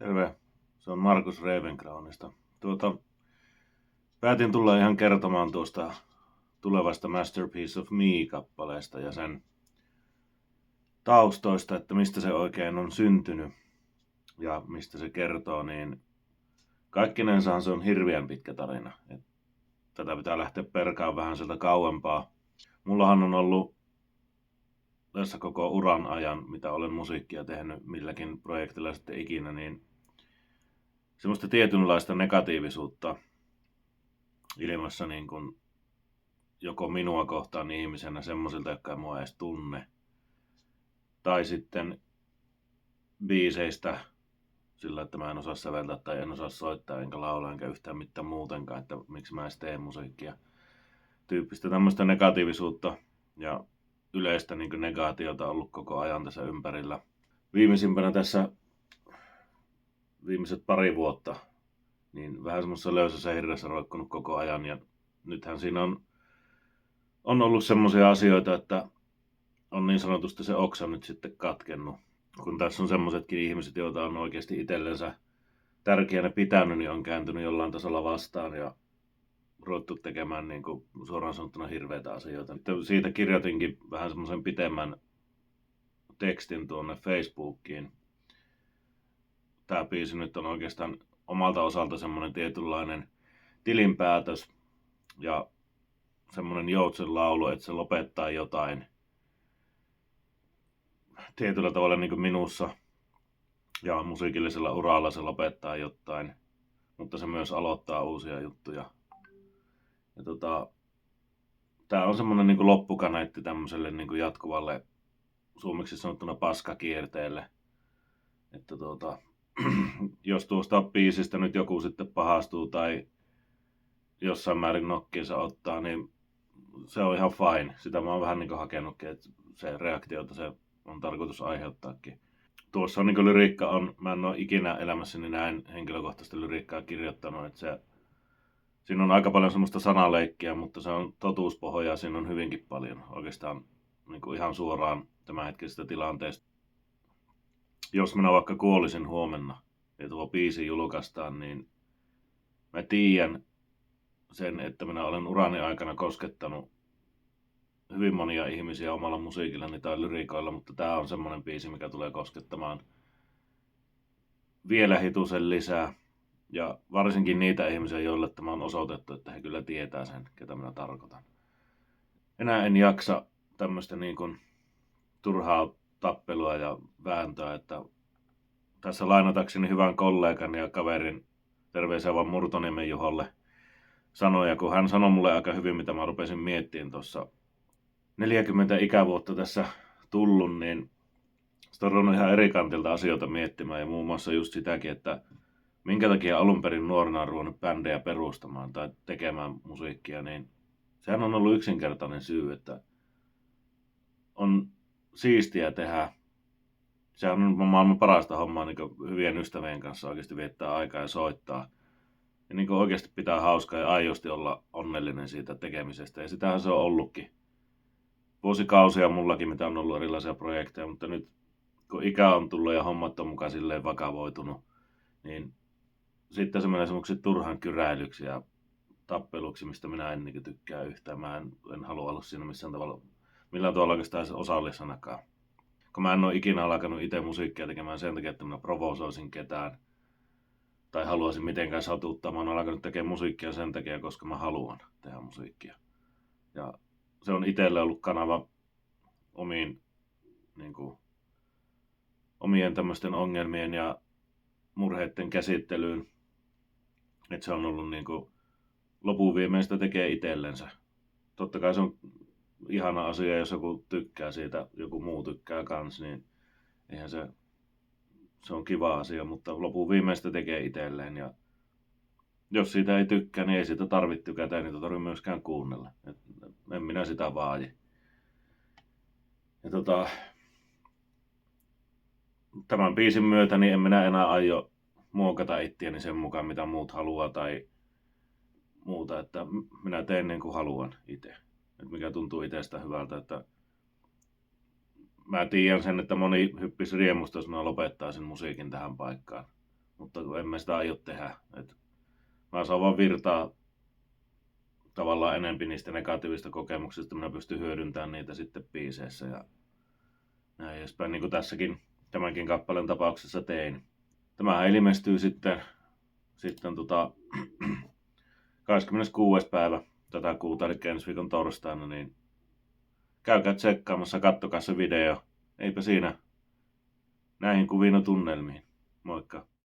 Terve, se on Markus Ravencrownista. Päätin tulla ihan kertomaan tuosta tulevasta Masterpiece of Me-kappaleesta ja sen taustoista, että mistä se oikein on syntynyt ja mistä se kertoo, niin kaikkinensahan se on hirveän pitkä tarina. Tätä pitää lähteä perkaan vähän sieltä kauempaa. Mullahan on ollut tässä koko uran ajan, mitä olen musiikkia tehnyt milläkin projektilla sitten ikinä, niin semmoista tietynlaista negatiivisuutta ilmassa niin kuin joko minua kohtaan ihmisenä semmoisilta, jotka ei mua edes tunne, tai sitten biiseistä sillä, että mä en osaa säveltää tai en osaa soittaa, enkä laulaa, enkä yhtään mitään muutenkaan, että miksi mä edes teen musiikkia. Tyyppistä tämmöistä negatiivisuutta ja yleistä niin kuin negaatiota ollut koko ajan tässä ympärillä. Viimeisimpänä tässä viimeiset pari vuotta, niin vähän semmoisessa löysässä hirressä roikkunut koko ajan, ja nythän siinä on ollut semmoisia asioita, että on niin sanotusti se oksa nyt sitten katkennut. Kun tässä on semmoisetkin ihmiset, joita on oikeasti itsellensä tärkeänä pitänyt, niin on kääntynyt jollain tasolla vastaan ja ruvettu tekemään niin kuin suoraan sanottuna hirveitä asioita. Sitten siitä kirjoitinkin vähän semmoisen pitemmän tekstin tuonne Facebookiin. Tämä biisi nyt on oikeastaan omalta osalta semmoinen tietynlainen tilinpäätös ja semmoinen joutsen laulu, että se lopettaa jotain tietyllä tavalla niin kuin minussa ja musiikillisella uralla se lopettaa jotain, mutta se myös aloittaa uusia juttuja. Ja tää on semmoinen niin kuin loppukaneetti tämmöiselle niin kuin jatkuvalle suomeksi sanottuna paskakierteelle. Että jos tuosta biisistä nyt joku sitten pahastuu tai jossain määrin nokkiinsa ottaa, niin se on ihan fine. Sitä mä oon vähän niin kuin hakenutkin, että se reaktiota se on tarkoitus aiheuttaakin. Tuossa on niin kuin lyriikka on, mä en ole ikinä elämässäni näin henkilökohtaista lyriikkaa kirjoittanut, että siinä on aika paljon semmoista sanaleikkiä, mutta se on totuuspohjaa, siinä on hyvinkin paljon oikeastaan niin kuin ihan suoraan tämänhetkisestä tilanteesta. Jos minä vaikka kuolisin huomenna ja tuo biisi julkaistaan, niin mä tiedän sen, että minä olen urani aikana koskettanut hyvin monia ihmisiä omalla musiikillani tai lyriikoilla, mutta tämä on semmoinen biisi, mikä tulee koskettamaan vielä hitusen lisää. Ja varsinkin niitä ihmisiä, joille tämä on osoitettu, että he kyllä tietää sen, ketä minä tarkoitan. Enää en jaksa tämmöistä niin kuin turhaa tappelua ja vääntöä, että tässä lainatakseni hyvän kollegan ja kaverin, terveisiä vaan Murtoniemen Juholle, sanoja, kun hän sanoi mulle aika hyvin, mitä mä rupesin miettimään tuossa 40 ikävuotta tässä tullut, niin sitä on ruvennut ihan eri kantilta asioita miettimään ja muun muassa just sitäkin, että minkä takia alun perin nuorena on ruvennut bändejä perustamaan tai tekemään musiikkia, niin sehän on ollut yksinkertainen syy, että on siistiä tehdä. Sehän on maailman parasta hommaa niin hyvien ystävien kanssa oikeasti viettää aikaa ja soittaa. Ja niin oikeasti pitää hauskaa ja aidosti olla onnellinen siitä tekemisestä. Ja sitähän se on ollutkin. Vuosikausia mullakin, mitä on ollut erilaisia projekteja, mutta nyt kun ikä on tullut ja hommat on mukaan silleen vakavoitunut, niin sitten se menee semmoiksi turhan kyräilyksi ja tappeluksi, mistä minä en niin tykkää yhtään. Mä en halua olla siinä millään tavalla oikeastaan osallisanakaan. Kun mä en ole ikinä alkanut itse musiikkia tekemään sen takia, että minä provosoisin ketään tai haluaisin mitenkään satuttaa. Mä oon alkanut tekemään musiikkia sen takia, koska mä haluan tehdä musiikkia. Ja se on itselle ollut kanava omien tämmöisten ongelmien ja murheiden käsittelyyn. Että se on ollut niin kuin lopun viimeistä tekee itsellensä. Totta kai se on ihana asia, jos joku tykkää siitä, joku muu tykkää kans, niin eihän se on kiva asia, mutta lopun viimeistä tekee itselleen. Ja jos siitä ei tykkää, niin ei sitä tarvitse tykätä, ei niitä tarvitse myöskään kuunnella. En minä sitä vaadi. Ja tämän biisin myötä niin en minä enää aio muokata itseäni sen mukaan, mitä muut haluaa tai muuta, että minä teen niin kuin haluan itse. Että mikä tuntuu itsestä hyvältä, että mä tiedän sen, että moni hyppisi riemusta, jos mä lopettaisin musiikin tähän paikkaan. mutta kun en mä sitä aio tehdä. Mä saan vaan virtaa tavallaan enempi niistä negatiivista kokemuksista, minä pystyn hyödyntämään niitä sitten biiseissä ja näin edespäin, niin kuin tässäkin tämänkin kappaleen tapauksessa tein. Tämähän ilmestyy sitten 26. päivä tätä kuuta, eli ensi viikon torstaina, niin käykää tsekkaamassa, kattokaa se video. Eipä siinä. Näihin kuviin ja tunnelmiin. Moikka!